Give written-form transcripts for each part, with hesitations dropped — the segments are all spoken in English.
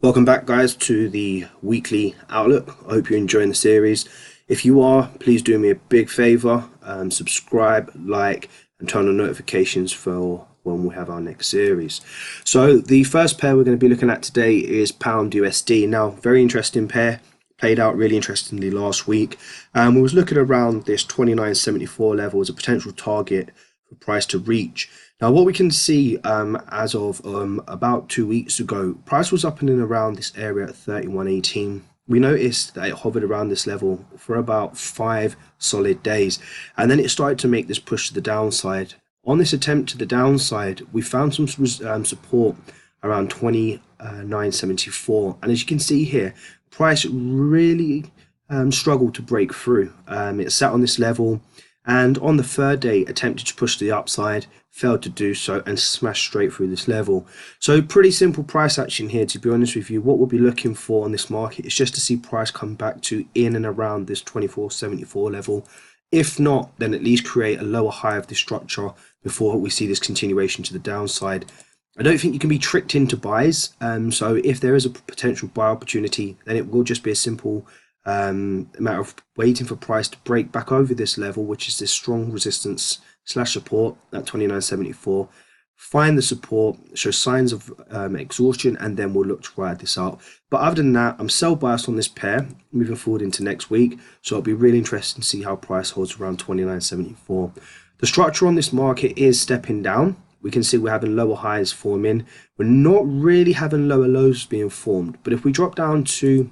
Welcome back, guys, to the weekly outlook. I hope you're enjoying the series. If you are, please do me a big favor, subscribe, like, and turn on notifications for when we have our next series. So the first pair we're going to be looking at today is pound USD. Now, very interesting pair, played out really interestingly last week. We was looking around this 29.74 level as a potential target for price to reach. Now, what we can see as of about 2 weeks ago, price was up and in around this area at 31.18. We noticed that it hovered around this level for about 5 solid days, and then it started to make this push to the downside. On this attempt to the downside, we found some support around 29.74, and as you can see here, price really struggled to break through. It sat on this level, and on the third day attempted to push to the upside, failed to do so, and smashed straight through this level. So pretty simple price action here, to be honest with you. What we'll be looking for on this market is just to see price come back to in and around this 24.74 level. If not, then at least create a lower high of this structure before we see this continuation to the downside. I don't think you can be tricked into buys, so if there is a potential buy opportunity, then it will just be a simple matter of waiting for price to break back over this level, which is this strong resistance slash support at 29.74. Find the support, show signs of exhaustion, and then we'll look to ride this out. But other than that, I'm sell biased on this pair moving forward into next week, so it'll be really interesting to see how price holds around 29.74. The structure on this market is stepping down. We can see we're having lower highs forming. We're not really having lower lows being formed, but if we drop down to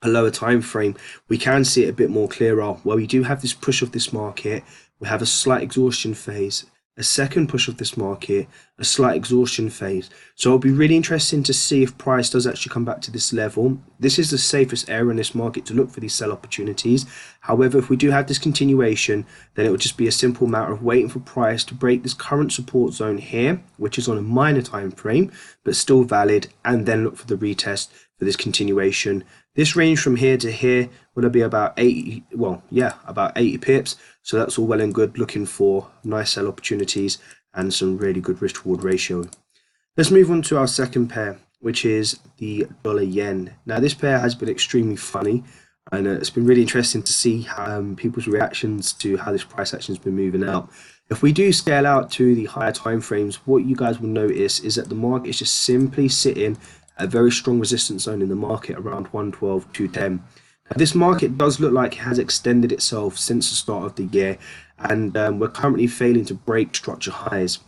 a lower time frame, we can see it a bit more clearer, where we do have this push of this market. We have a slight exhaustion phase, a second push of this market, a slight exhaustion phase. So it'll be really interesting to see if price does actually come back to this level. This is the safest area in this market to look for these sell opportunities. However, if we do have this continuation, then it will just be a simple matter of waiting for price to break this current support zone here, which is on a minor time frame but still valid, and then look for the retest for this continuation. This range from here to here will be about 80, about 80 pips. So that's all well and good, looking for nice sell opportunities and some really good risk reward ratio. Let's move on to our second pair, which is the dollar yen. Now, this pair has been extremely funny, and it's been really interesting to see people's reactions to how this price action has been moving out. If we do scale out to the higher time frames, what you guys will notice is that the market is just simply sitting a very strong resistance zone in the market around 112, 210. Now, this market does look like it has extended itself since the start of the year, and we're currently failing to break structure highs.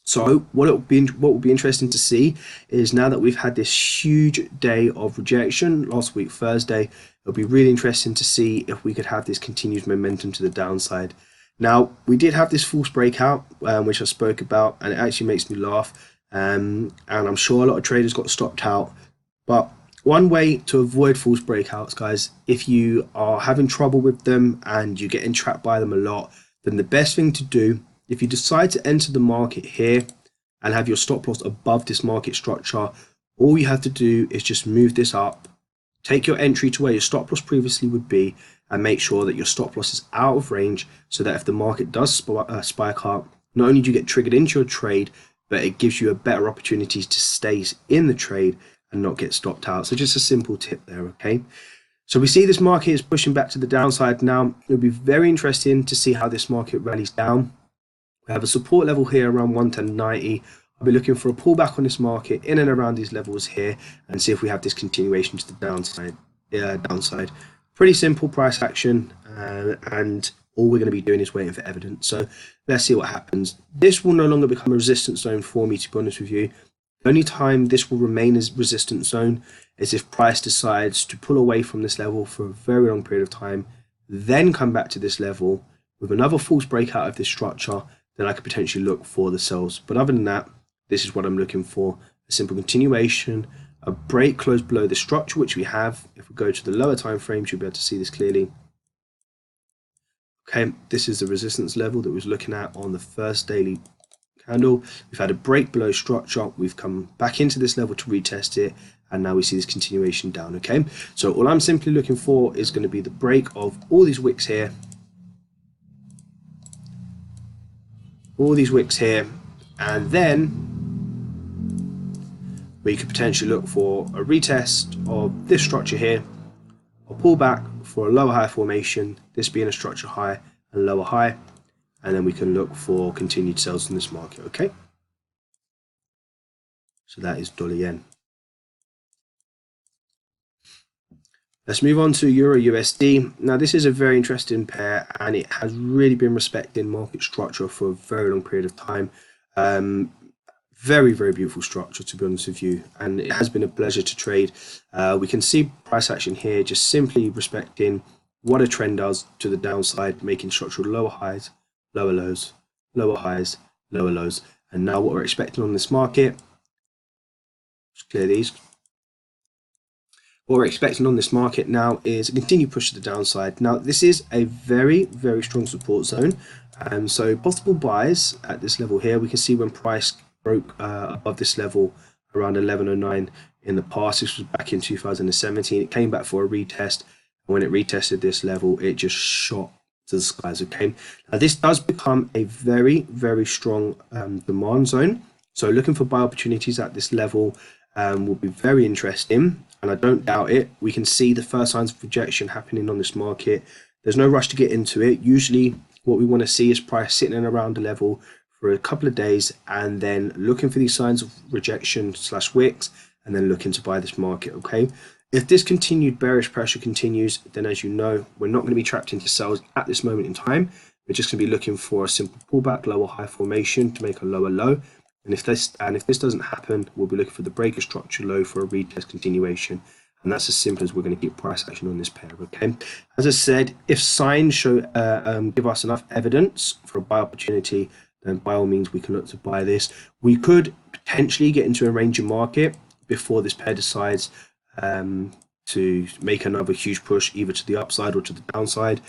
So what will be interesting to see is, now that we've had this huge day of rejection last week Thursday, it'll be really interesting to see if we could have this continued momentum to the downside. Now, we did have this false breakout, which I spoke about, and it actually makes me laugh. And I'm sure a lot of traders got stopped out. But one way to avoid false breakouts, guys, if you are having trouble with them and you're getting trapped by them a lot, then the best thing to do, if you decide to enter the market here and have your stop loss above this market structure, all you have to do is just move this up, take your entry to where your stop loss previously would be, and make sure that your stop loss is out of range, so that if the market does spike up, not only do you get triggered into your trade, but it gives you a better opportunity to stay in the trade and not get stopped out. So just a simple tip there, okay? So we see this market is pushing back to the downside now. It'll be very interesting to see how this market rallies down. We have a support level here around 110.90. I'll be looking for a pullback on this market in and around these levels here, and see if we have this continuation to the downside. Pretty simple price action, and all we're going to be doing is waiting for evidence. So let's see what happens. This will no longer become a resistance zone for me, to be honest with you. The only time this will remain as resistance zone is if price decides to pull away from this level for a very long period of time, then come back to this level with another false breakout of this structure. Then I could potentially look for the sells. But other than that, this is what I'm looking for: a simple continuation, a break close below the structure, which we have. If we go to the lower time frames, you'll be able to see this clearly. Okay, this is the resistance level that we was looking at on the first daily candle. We've had a break below structure. We've come back into this level to retest it, and now we see this continuation down. Okay, so all I'm simply looking for is going to be the break of all these wicks here, and then we could potentially look for a retest of this structure here, or pull back for a lower high formation, this being a structure high and lower high, and then we can look for continued sales in this market. Okay, so that is dollar yen. Let's move on to Euro USD. Now this is a very interesting pair, and it has really been respecting market structure for a very long period of time. Very, very beautiful structure, to be honest with you, and it has been a pleasure to trade. We can see price action here just simply respecting what a trend does to the downside, making structural lower highs, lower lows, lower highs, lower lows. And now what we're expecting on this market, just clear these. What we're expecting on this market now is a continued push to the downside. Now this is a very, very strong support zone, so possible buys at this level here. We can see when price broke above this level around 1109 in the past. This was back in 2017. It came back for a retest, and when it retested this level, it just shot to the skies. Okay, now this does become a very, very strong demand zone, so looking for buy opportunities at this level will be very interesting, and I don't doubt it. We can see the first signs of rejection happening on this market. There's no rush to get into it. Usually what we want to see is price sitting around a level for a couple of days and then looking for these signs of rejection / wicks, and then looking to buy this market. Okay, if this continued bearish pressure continues, then as you know, we're not going to be trapped into sales at this moment in time. We're just going to be looking for a simple pullback, lower high formation to make a lower low. And if this doesn't happen, we'll be looking for the breaker structure low for a retest continuation. And that's as simple as we're going to keep price action on this pair. Okay, as I said, if signs show give us enough evidence for a buy opportunity, then by all means we can look to buy this. We could potentially get into a ranging market before this pair decides to make another huge push either to the upside or to the downside.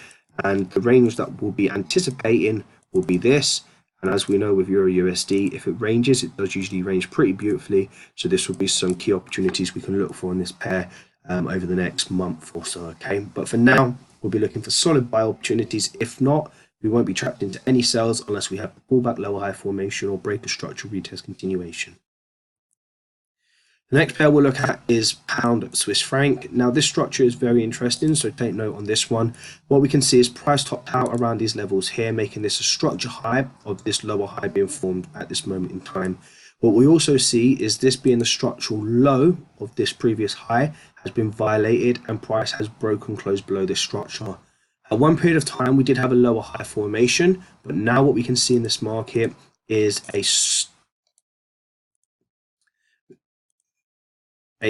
And the range that we'll be anticipating will be this. And as we know with Euro USD, if it ranges, it does usually range pretty beautifully. So this will be some key opportunities we can look for in this pair over the next month or so. Okay, but for now, we'll be looking for solid buy opportunities. If not, we won't be trapped into any sells unless we have the pullback, lower high formation, or breaker structure retest continuation. The next pair we'll look at is pound Swiss franc. Now this structure is very interesting, so take note on this one. What we can see is price topped out around these levels here, making this a structure high of this lower high being formed at this moment in time. What we also see is this being the structural low of this previous high has been violated, and price has broken close below this structure. At one period of time we did have a lower high formation, but now what we can see in this market is a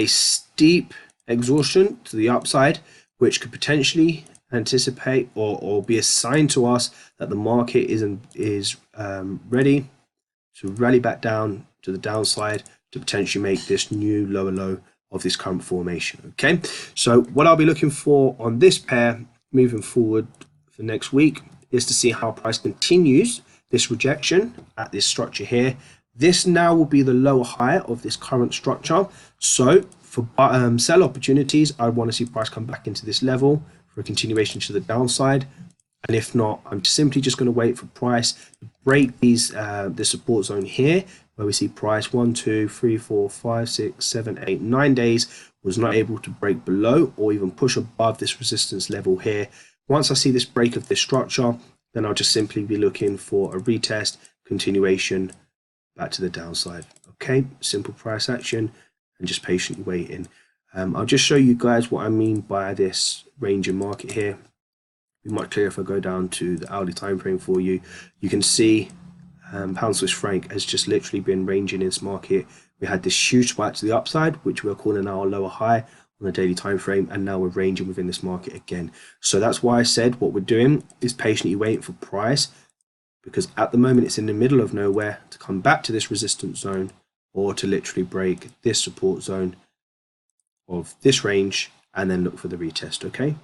steep exhaustion to the upside, which could potentially anticipate or be a sign to us that the market is ready to rally back down to the downside to potentially make this new lower low of this current formation. Okay, so what I'll be looking for on this pair moving forward for next week is to see how price continues this rejection at this structure here. This now will be the lower high of this current structure. So for sell opportunities, I want to see price come back into this level for a continuation to the downside. And if not, I'm simply just going to wait for price to break these this support zone here, where we see price 1, 2, 3, 4, 5, 6, 7, 8, 9 days was not able to break below or even push above this resistance level here. Once I see this break of this structure, then I'll just simply be looking for a retest, continuation back to the downside. Okay, simple price action and just patiently waiting. I'll just show you guys what I mean by this range in market here. Be much clearer if I go down to the hourly time frame for you. You can see pound Swiss franc has just literally been ranging in this market. We had this huge spike to the upside, which we're calling our lower high on the daily time frame, and now we're ranging within this market again. So that's why I said what we're doing is patiently waiting for price, because at the moment it's in the middle of nowhere to come back to this resistance zone or to literally break this support zone of this range and then look for the retest. Okay,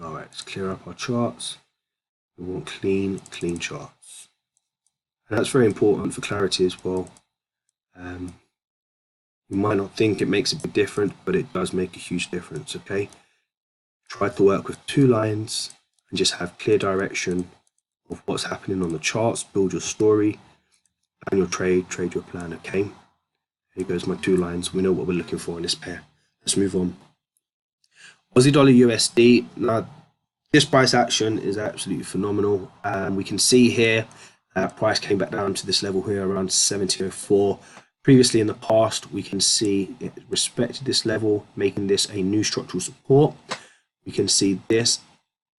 all right, let's clear up our charts. We want clean charts, and that's very important for clarity as well. You might not think it makes a big difference, but it does make a huge difference. Okay, try to work with 2 lines and just have clear direction of what's happening on the charts, build your story, plan your trade, trade your plan, okay? Here goes my 2 lines. We know what we're looking for in this pair. Let's move on. Aussie dollar USD. Now, this price action is absolutely phenomenal. We can see here that price came back down to this level here around 70.04. Previously in the past, we can see it respected this level, making this a new structural support. We can see this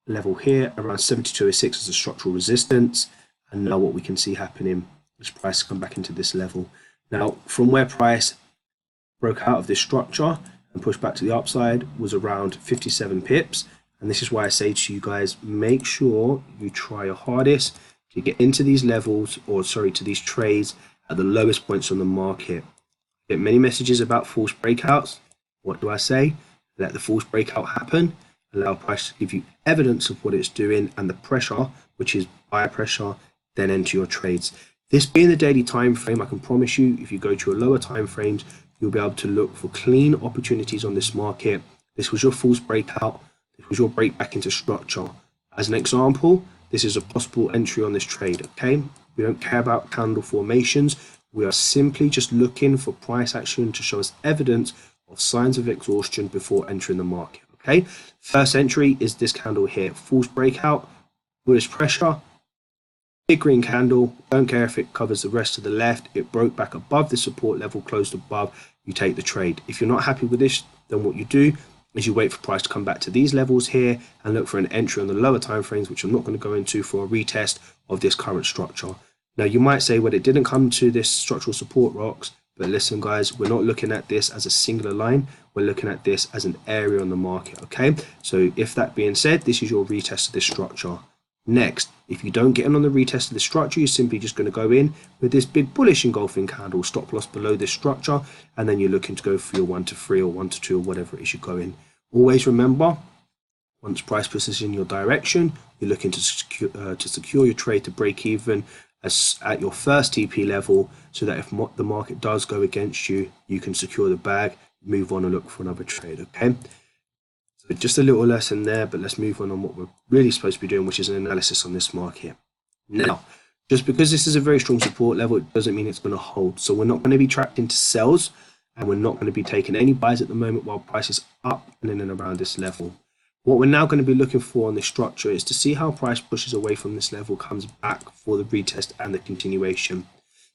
level here around 72.06 as a structural resistance. And now what we can see happening is price come back into this level. Now, from where price broke out of this structure and pushed back to the upside was around 57 pips. And this is why I say to you guys, make sure you try your hardest to get into these levels, or sorry, to these trades at the lowest points on the market. I get many messages about false breakouts. What do I say? Let the false breakout happen. Allow price to give you evidence of what it's doing and the pressure, which is buyer pressure, then enter your trades. This being the daily time frame, I can promise you, if you go to your lower time frames, you'll be able to look for clean opportunities on this market. This was your false breakout. This was your break back into structure. As an example, this is a possible entry on this trade, okay? We don't care about candle formations. We are simply just looking for price action to show us evidence of signs of exhaustion before entering the market, okay? First entry is this candle here, false breakout, bullish pressure, big green candle. Don't care if it covers the rest of the left. It broke back above the support level, closed above, you take the trade. If you're not happy with this, then what you do is you wait for price to come back to these levels here and look for an entry on the lower time frames, which I'm not going to go into, for a retest of this current structure. Now you might say, well, it didn't come to this structural support rocks, but listen guys, we're not looking at this as a singular line, we're looking at this as an area on the market, okay? So if that being said, this is your retest of this structure. Next, if you don't get in on the retest of the structure, you're simply just going to go in with this big bullish engulfing candle, stop loss below this structure, and then you're looking to go for your 1 to 3 or 1 to 2 or whatever it is you go in. Always remember, once price pushes in your direction, you're looking to secure your trade to break even at your first TP level, so that if the market does go against you, you can secure the bag, move on and look for another trade, okay? So just a little lesson there, but let's move on what we're really supposed to be doing, which is an analysis on this market. Now, just because this is a very strong support level, it doesn't mean it's going to hold. So we're not going to be trapped into sells, and we're not going to be taking any buys at the moment while price is up and in and around this level. What we're now going to be looking for on this structure is to see how price pushes away from this level, comes back for the retest and the continuation.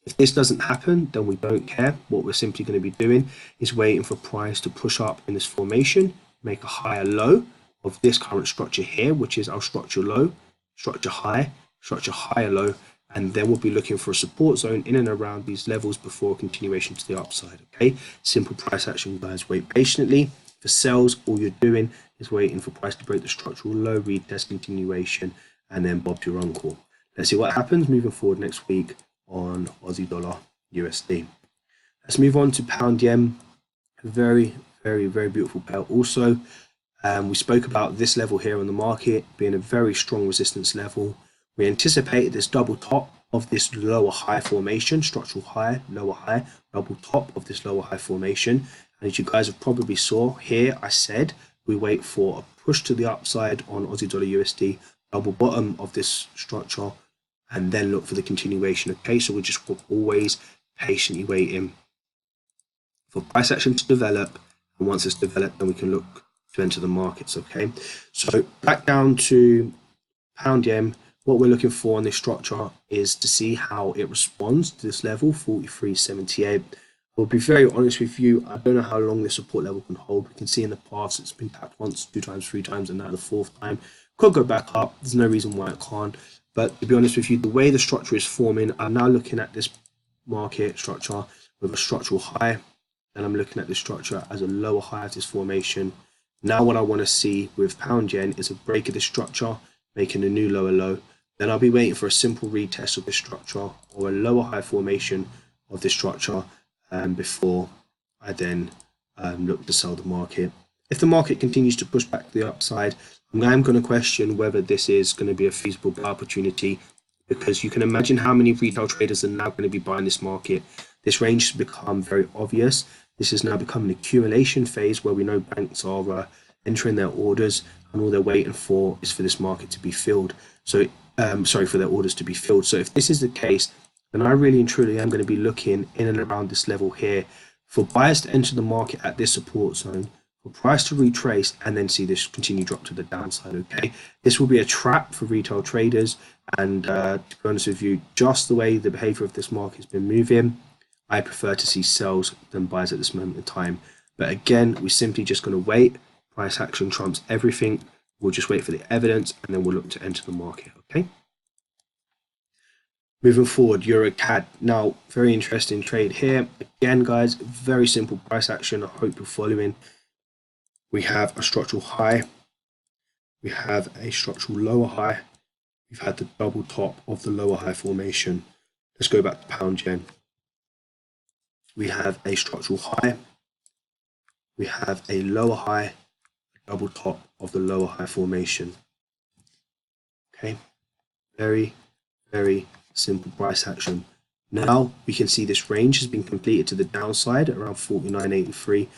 If this doesn't happen, then we don't care. What we're simply going to be doing is waiting for price to push up in this formation, make a higher low of this current structure here, which is our structure low, structure high, structure higher low, and then we'll be looking for a support zone in and around these levels before continuation to the upside, okay? Simple price action, guys. Wait patiently. For sells, all you're doing is waiting for price to break the structural low, retest, continuation, and then bob your uncle. Let's see what happens moving forward next week on Aussie dollar USD. Let's move on to pound yen. A very, very, very beautiful pair also. We spoke about this level here on the market being a very strong resistance level. We anticipated this double top of this lower high formation, structural high, lower high, double top of this lower high formation. And as you guys have probably saw here, I said we wait for a push to the upside on Aussie dollar USD, double bottom of this structure, and then look for the continuation. Okay, so we're just always patiently waiting for price action to develop, and once it's developed, then we can look to enter the markets. Okay, so back down to pound yen. What we're looking for in this structure is to see how it responds to this level, 43.78. I'll be very honest with you, I don't know how long this support level can hold. We can see in the past it's been tapped once, 2 times, 3 times, and now the 4th time. Could go back up, there's no reason why it can't. But to be honest with you, the way the structure is forming, I'm now looking at this market structure with a structural high, and I'm looking at this structure as a lower high of this formation. Now what I want to see with pound yen is a break of this structure, making a new lower low. Then I'll be waiting for a simple retest of this structure or a lower high formation of this structure before I then look to sell the market. If the market continues to push back to the upside, I'm going to question whether this is going to be a feasible buy opportunity, because you can imagine how many retail traders are now going to be buying this market. This range has become very obvious. This has now become an accumulation phase where we know banks are entering their orders, and all they're waiting for is for this market to be filled. So for their orders to be filled. So if this is the case, then I really and truly am going to be looking in and around this level here for buyers to enter the market at this support zone, for price to retrace and then see this continue drop to the downside. Okay, this will be a trap for retail traders, and to be honest with you, just the way the behavior of this market has been moving, I prefer to see sells than buys at this moment in time. But again, we're simply just going to wait. Price action trumps everything. We'll just wait for the evidence and then we'll look to enter the market. Okay, moving forward, EURCAD. Now, very interesting trade here. Again, guys, very simple price action. I hope you're following. We have a structural high. We have a structural lower high. We've had the double top of the lower high formation. Let's go back to pound yen. We have a structural high. We have a lower high, double top of the lower high formation. Okay, very, very simple price action. Now we can see this range has been completed to the downside around 49.83.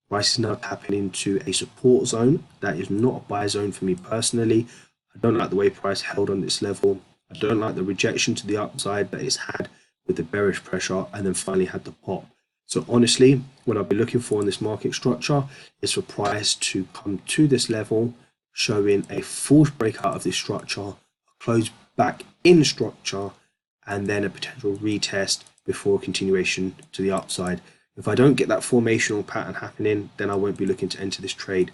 Price is now tapping into a support zone. That is not a buy zone for me personally. I don't like the way price held on this level. I don't like the rejection to the upside that it's had with the bearish pressure and then finally had the pop. So honestly, what I'll be looking for in this market structure is for price to come to this level, showing a false breakout of this structure, a close back in structure, and then a potential retest before continuation to the upside. If I don't get that formational pattern happening, then I won't be looking to enter this trade.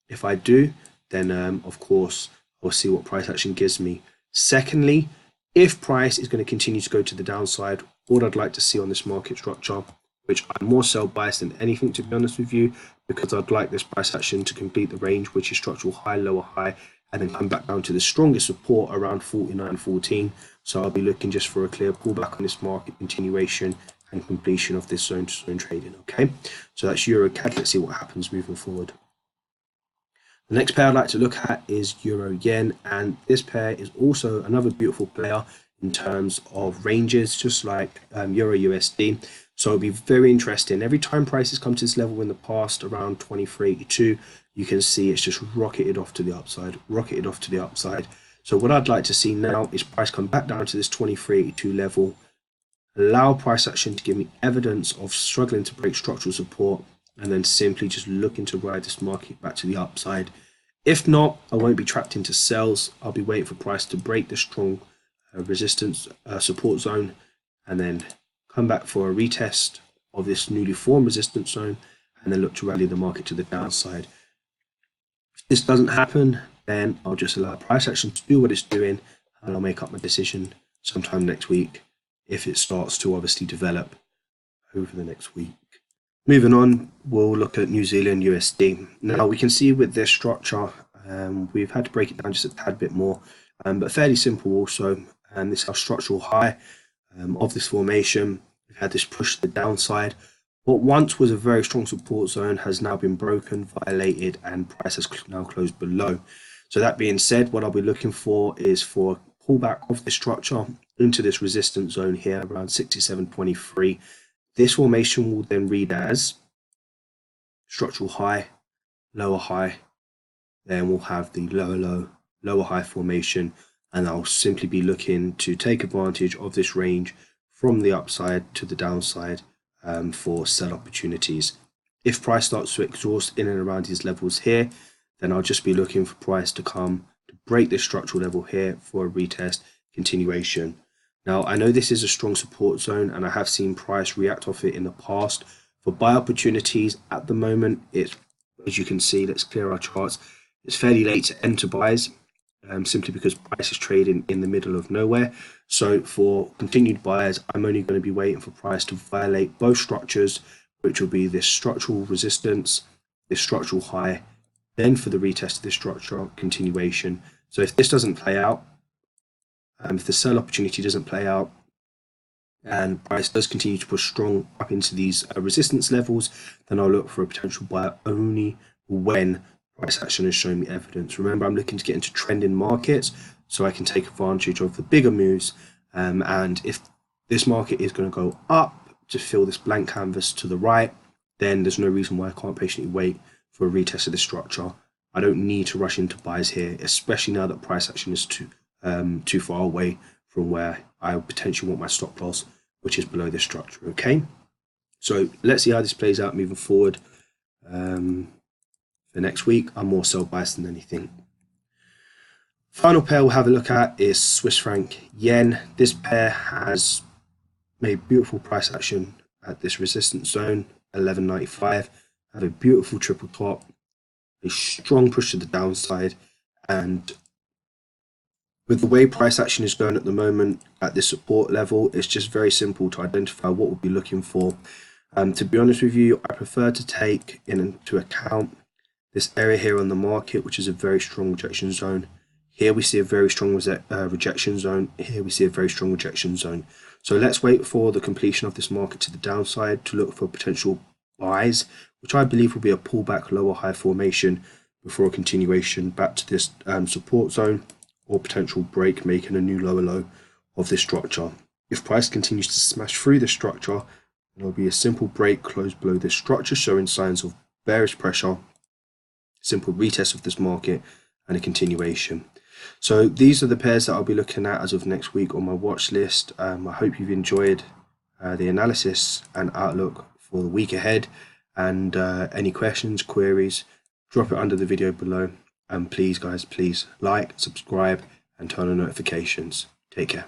If I do, then of course, I'll see what price action gives me. Secondly, if price is going to continue to go to the downside, what I'd like to see on this market structure, which I'm more sell biased than anything, to be honest with you, because I'd like this price action to complete the range, which is structural high, lower high, and then come back down to the strongest support around 49.14. So I'll be looking just for a clear pullback on this market continuation and completion of this zone to zone trading. Okay, so that's EURCAD. Let's see what happens moving forward. The next pair I'd like to look at is Euro Yen, and this pair is also another beautiful player in terms of ranges, just like Euro USD. So it'll be very interesting. Every time prices come to this level in the past, around 23.82, you can see it's just rocketed off to the upside, rocketed off to the upside. So what I'd like to see now is price come back down to this 23.82 level, allow price action to give me evidence of struggling to break structural support, and then simply just looking to ride this market back to the upside. If not, I won't be trapped into sells. I'll be waiting for price to break the strong resistance support zone and then come back for a retest of this newly formed resistance zone and then look to rally the market to the downside. If this doesn't happen, then I'll just allow price action to do what it's doing and I'll make up my decision sometime next week if it starts to obviously develop over the next week. Moving on, we'll look at New Zealand USD. Now we can see with this structure, we've had to break it down just a tad bit more, but fairly simple also. This is our structural high of this formation. We've had this push to the downside. What once was a very strong support zone has now been broken, violated, and price has now closed below. So that being said, what I'll be looking for is for a pullback of this structure into this resistance zone here around 67.23. This formation will then read as structural high, lower high. Then we'll have the lower low, lower high formation, and I'll simply be looking to take advantage of this range from the upside to the downside for sell opportunities. If price starts to exhaust in and around these levels here, then I'll just be looking for price to come to break this structural level here for a retest continuation. Now, I know this is a strong support zone and I have seen price react off it in the past. For buy opportunities at the moment, it's, as you can see, let's clear our charts. It's fairly late to enter buys simply because price is trading in the middle of nowhere. So for continued buyers, I'm only going to be waiting for price to violate both structures, which will be this structural resistance, this structural high, then for the retest of this structural continuation. So if this doesn't play out, if the sell opportunity doesn't play out and price does continue to push strong up into these resistance levels, then I'll look for a potential buyer only when price action is showing me evidence. Remember, I'm looking to get into trending markets so I can take advantage of the bigger moves. And if this market is going to go up to fill this blank canvas to the right, then there's no reason why I can't patiently wait for a retest of this structure I don't need to rush into buys here, especially now that price action is too far away from where I potentially want my stop loss, which is below this structure. Okay, so let's see how this plays out moving forward. For next week, I'm more sell biased than anything. Final pair we'll have a look at is Swiss franc yen. This pair has made beautiful price action at this resistance zone, 11.95. Have a beautiful triple top, a strong push to the downside, and with the way price action is going at the moment at this support level, it's just very simple to identify what we'll be looking for. To be honest with you, I prefer to take into account this area here on the market, which is a very strong rejection zone. Here we see a very strong rejection zone. Here we see a very strong rejection zone. So let's wait for the completion of this market to the downside to look for potential buys, which I believe will be a pullback lower high formation before a continuation back to this support zone or potential break, making a new lower low of this structure. If price continues to smash through this structure, there'll be a simple break close below this structure showing signs of bearish pressure, simple retest of this market, and a continuation. So these are the pairs that I'll be looking at as of next week on my watch list. I hope you've enjoyed the analysis and outlook for the week ahead, and any questions, queries, drop it under the video below. And please guys, please like, subscribe and turn on notifications. Take care.